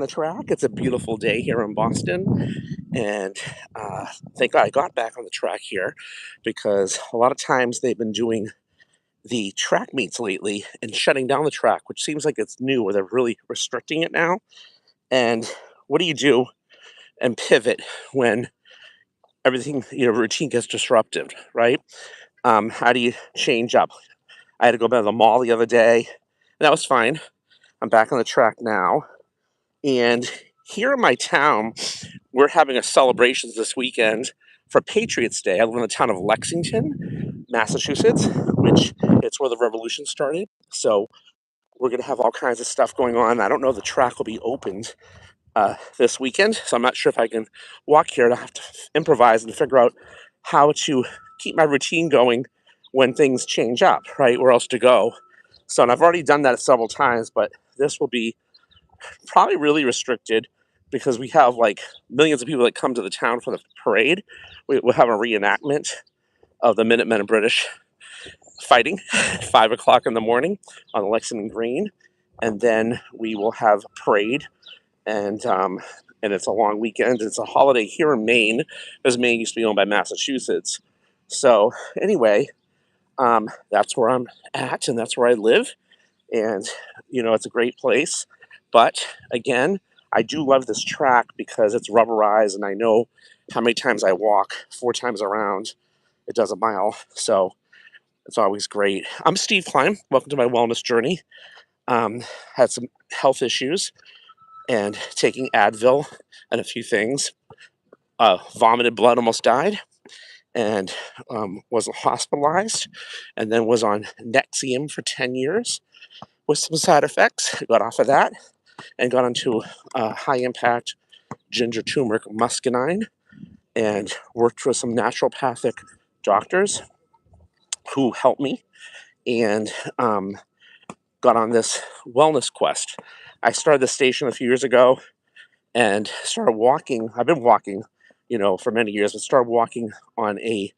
the track. It's a beautiful day here in Boston, and thank God I got back on the track here because a lot of times they've been doing the track meets lately and shutting down the track, which seems like it's new, where they're really restricting it now. And what do you do and pivot when everything, routine gets disrupted, right? How do you change up? I had to go by the mall the other day, and that was fine. I'm back on the track now, and here in my town, we're having a celebrations this weekend for Patriots Day. I live in the town of Lexington, Massachusetts, which it's where the revolution started. So we're going to have all kinds of stuff going on. I don't know if the track will be opened this weekend, so I'm not sure if I can walk here. I'll have to improvise and figure out how to keep my routine going when things change up, right? Where else to go? So, and I've already done that several times, but this will be probably really restricted because we have like millions of people that come to the town for the parade. We'll have a reenactment of the Minutemen and British fighting at 5 o'clock in the morning on the Lexington Green, and then we will have a parade, and it's a long weekend. It's a holiday here in Maine, because Maine used to be owned by Massachusetts. So anyway, that's where I'm at, and that's where I live, and it's a great place. But again, I do love this track because it's rubberized, and I know how many times I walk. 4 times around, it does a mile, so it's always great. I'm Steve Klein. Welcome to my wellness journey. Had some health issues and taking Advil and a few things. Vomited blood, almost died, and was hospitalized, and then was on Nexium for 10 years with some side effects. Got off of that and got onto high impact ginger turmeric muscadine and worked with some naturopathic doctors who helped me, and got on this wellness quest. I started the station a few years ago and started walking. I've been walking, for many years, but started walking on a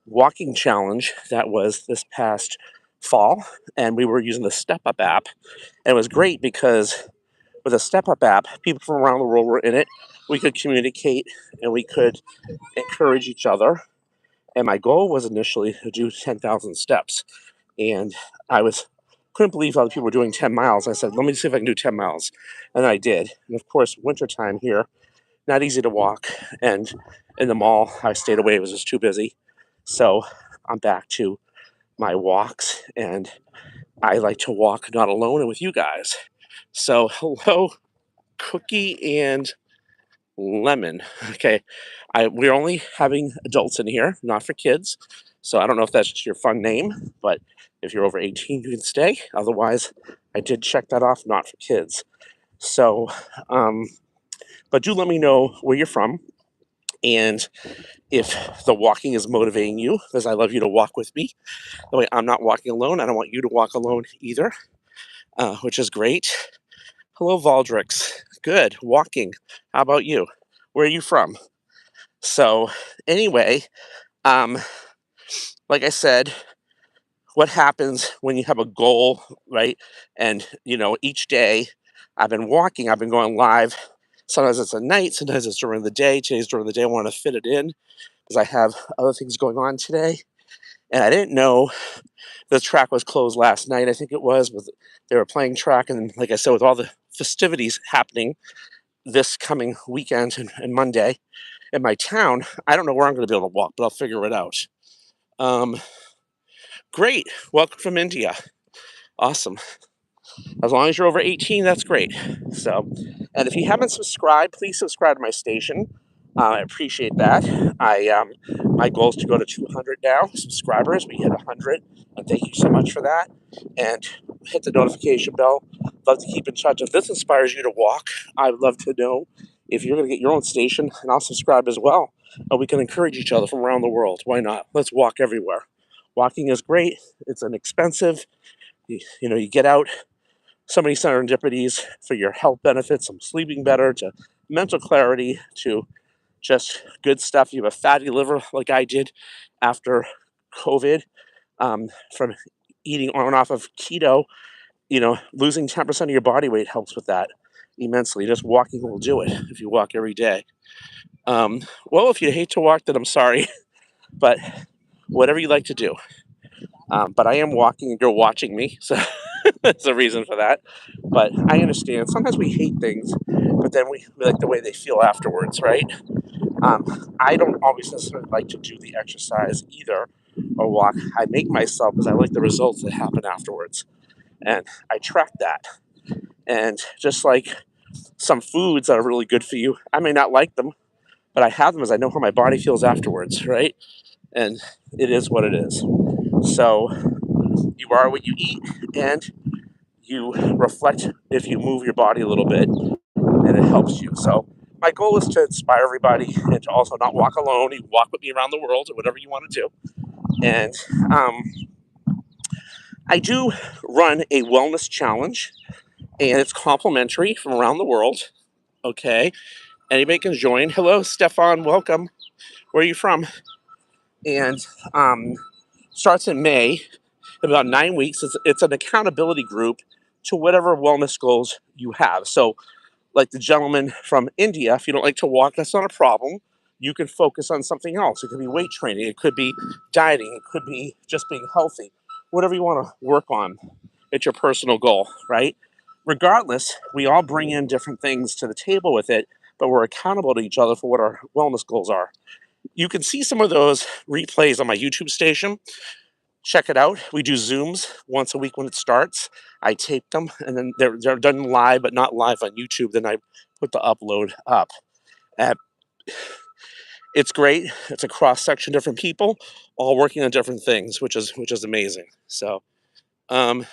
walking challenge that was this past fall, and we were using the Step Up app. And it was great because with a Step Up app, people from around the world were in it. We could communicate and we could encourage each other. And my goal was initially to do 10,000 steps. And I couldn't believe other people were doing 10 miles. I said, let me see if I can do 10 miles. And I did. And of course, wintertime here, not easy to walk. And in the mall, I stayed away. It was just too busy. So I'm back to my walks. And I like to walk not alone and with you guys. So hello, Cookie and Lemon. Okay. We're only having adults in here, not for kids. So I don't know if that's just your fun name, but if you're over 18, you can stay. Otherwise, I did check that off, not for kids. So, but do let me know where you're from and if the walking is motivating you, because I love you to walk with me. That way, I'm not walking alone. I don't want you to walk alone either, which is great. Hello, Valdrix. Good. Walking. How about you? Where are you from? So, anyway, um, like I said, what happens when you have a goal, right? And, each day I've been walking, I've been going live. Sometimes it's at night, sometimes it's during the day. Today's during the day. I want to fit it in because I have other things going on today. And I didn't know the track was closed last night. I think it was, but they were playing track. And like I said, with all the festivities happening this coming weekend and Monday in my town, I don't know where I'm going to be able to walk, but I'll figure it out. Um, Great. Welcome from India. Awesome. As long as you're over 18, that's great. So, and if you haven't subscribed, please subscribe to my station. I appreciate that. My goal is to go to 200 now subscribers. We hit 100, and thank you so much for that. And hit the notification bell. Love to keep in touch. If this inspires you to walk, I'd love to know if you're going to get your own station, and I'll subscribe as well. And we can encourage each other from around the world. Why not? Let's walk everywhere. Walking is great. It's inexpensive. You get out. So many serendipities for your health benefits, from sleeping better to mental clarity to just good stuff. You have a fatty liver like I did after COVID, from eating on and off of keto. Losing 10% of your body weight helps with that. immensely. Just walking will do it if you walk every day. Well, if you hate to walk, then I'm sorry, but whatever you like to do. But I am walking and you're watching me, so that's a reason for that. But I understand. Sometimes we hate things, but then we like the way they feel afterwards, right? I don't always necessarily like to do the exercise either or walk. I make myself because I like the results that happen afterwards. And I track that. And just like some foods that are really good for you, I may not like them, but I have them as I know how my body feels afterwards, right? And it is what it is. So you are what you eat, and you reflect if you move your body a little bit, and it helps you. So my goal is to inspire everybody and to also not walk alone. You walk with me around the world or whatever you want to do. And I do run a wellness challenge, and it's complimentary from around the world. Okay. Anybody can join. Hello, Stefan. Welcome. Where are you from? And starts in May, in about 9 weeks. It's an accountability group to whatever wellness goals you have. So, like the gentleman from India, if you don't like to walk, that's not a problem. You can focus on something else. It could be weight training, it could be dieting, it could be just being healthy. Whatever you want to work on, it's your personal goal, right? Regardless, we all bring in different things to the table with it, but we're accountable to each other for what our wellness goals are. You can see some of those replays on my YouTube station. Check it out. We do Zooms once a week when it starts. I tape them, and then they're done live, but not live on YouTube. Then I put the upload up. Uh, it's great. It's a cross section of different people, all working on different things, which is amazing. So, um,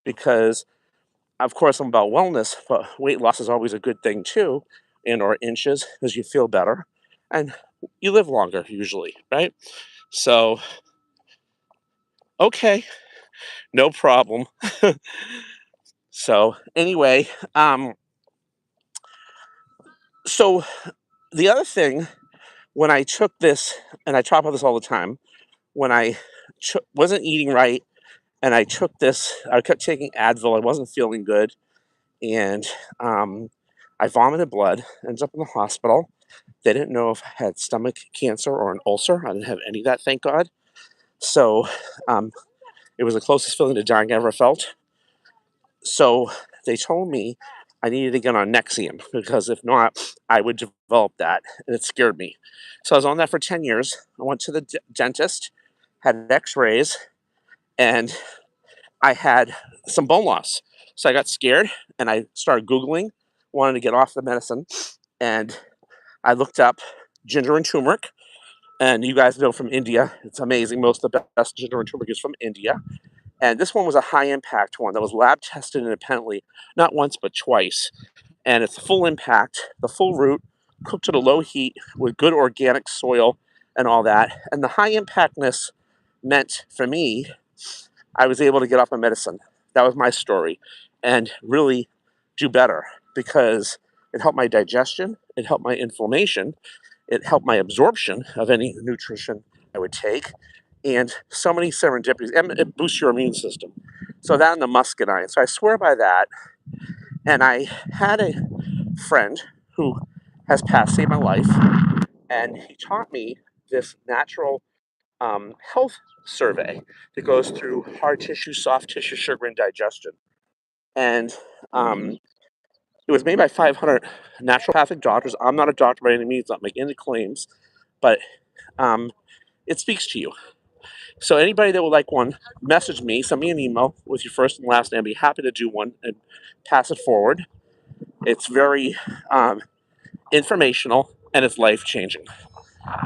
because of course I'm about wellness, but weight loss is always a good thing too, and or inches because you feel better, and you live longer usually, right? So, okay, no problem. So anyway, so the other thing when I took this, and I talk about this all the time, when I wasn't eating right and I took this, I kept taking Advil. I wasn't feeling good, and um, I vomited blood. Ended up in the hospital. They didn't know if I had stomach cancer or an ulcer. I didn't have any of that, thank God. So um, it was the closest feeling to dying I ever felt. So they told me I needed to get on Nexium because if not, I would develop that, and it scared me. So I was on that for 10 years. I went to the dentist, had X-rays, and I had some bone loss. So I got scared and I started Googling, wanted to get off the medicine, and I looked up ginger and turmeric. And you guys know from India, it's amazing. Most of the best ginger and turmeric is from India. And this one was a high impact one that was lab tested independently, not once, but twice. And it's full impact, the full root, cooked at a low heat with good organic soil and all that. And the high impactness meant for me, I was able to get off my medicine. That was my story. And really do better because it helped my digestion, it helped my inflammation, it helped my absorption of any nutrition I would take, and so many serendipities, and it boosts your immune system. So that and the muscadine. So I swear by that. And I had a friend who has passed, saved my life, and he taught me this natural health survey that goes through hard tissue, soft tissue, sugar, and digestion. And um, it was made by 500 naturopathic doctors. I'm not a doctor by any means, not making any claims, but um, it speaks to you. So anybody that would like one, message me, send me an email with your first and last name. I'd be happy to do one and pass it forward. It's very informational and it's life changing.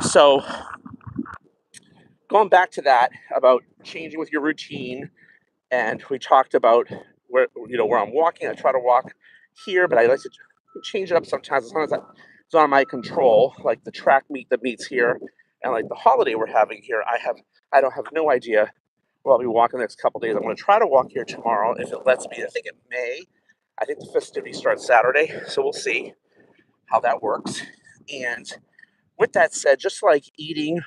So going back to that about changing with your routine, and we talked about where I'm walking. I try to walk here, but I like to change it up sometimes as long as it's on my control, like the track meet that meets here and like the holiday we're having here. I don't have no idea where I'll be walking the next couple days. I'm going to try to walk here tomorrow if it lets me. I think it may. I think the festivity starts Saturday, so we'll see how that works. And with that said, just like eating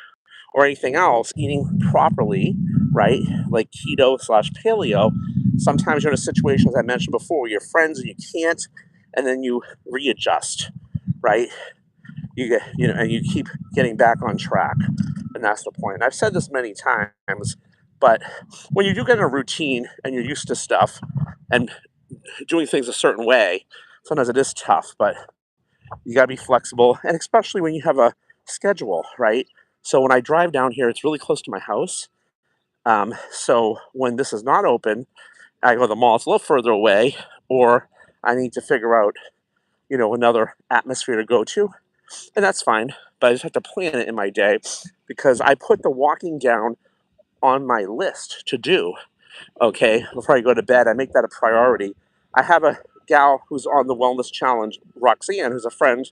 or anything else, eating properly, right? Like keto slash paleo, sometimes you're in a situation, as I mentioned before, where you're friends and you can't, and then you readjust, right? You get, and you keep getting back on track, and that's the point. And I've said this many times, but when you do get in a routine and you're used to stuff and doing things a certain way, sometimes it is tough, but you got to be flexible, and especially when you have a schedule, right? So when I drive down here, it's really close to my house. So when this is not open, I go to the mall. It's a little further away, or I need to figure out, another atmosphere to go to, and that's fine. But I just have to plan it in my day because I put the walking down on my list to do. Okay, before I go to bed, I make that a priority. I have a gal who's on the wellness challenge, Roxanne, who's a friend.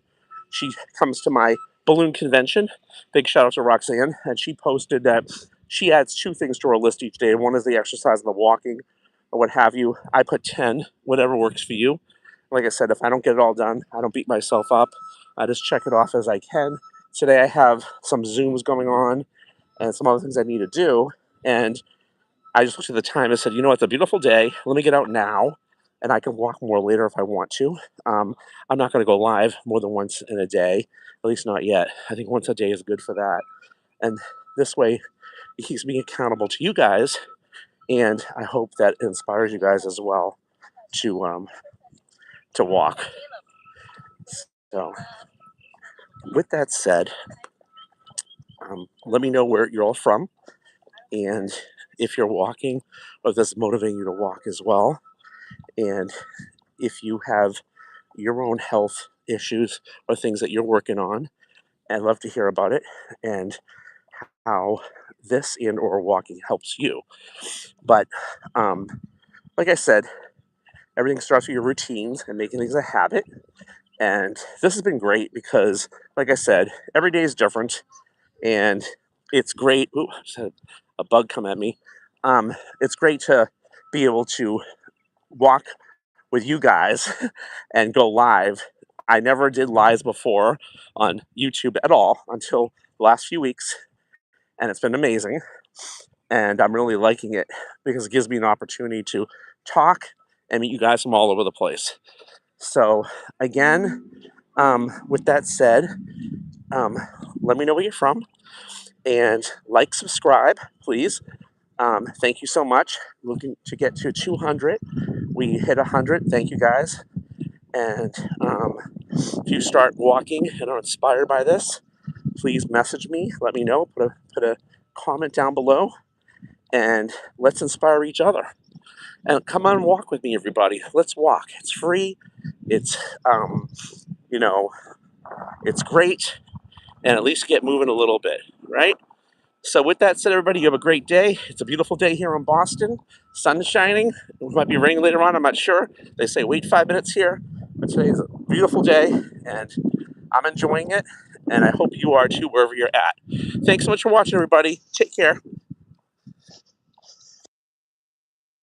She comes to my balloon convention. Big shout out to Roxanne. And she posted that she adds 2 things to her list each day. One is the exercise and the walking or what have you. I put 10, whatever works for you. Like I said, if I don't get it all done, I don't beat myself up. I just check it off as I can. Today I have some Zooms going on and some other things I need to do. And I just looked at the time and said, it's a beautiful day. Let me get out now, and I can walk more later if I want to. I'm not going to go live more than once in a day, at least not yet. I think once a day is good for that. And this way, it keeps me accountable to you guys, and I hope that inspires you guys as well to walk. So, with that said, let me know where you're all from, and if you're walking, or if this is motivating you to walk as well. And if you have your own health issues or things that you're working on, I'd love to hear about it and how this and or walking helps you. But like I said, everything starts with your routines and making things a habit. And this has been great because, like I said, every day is different, and it's great. Ooh, just had a bug come at me. It's great to be able to walk with you guys and go live. I never did lives before on YouTube at all until the last few weeks, and it's been amazing. And I'm really liking it because it gives me an opportunity to talk and meet you guys from all over the place. So, again, with that said, let me know where you're from and like, subscribe, please. Thank you so much. Looking to get to 200. We hit 100. Thank you guys. And if you start walking and are inspired by this, please message me. Let me know. Put a comment down below, and let's inspire each other. And come on and walk with me, everybody. Let's walk. It's free. It's you know, it's great, and at least get moving a little bit, right? So with that said, everybody, you have a great day. It's a beautiful day here in Boston. Sun is shining. It might be raining later on. I'm not sure. They say wait 5 minutes here. But today is a beautiful day, and I'm enjoying it. And I hope you are too, wherever you're at. Thanks so much for watching, everybody. Take care.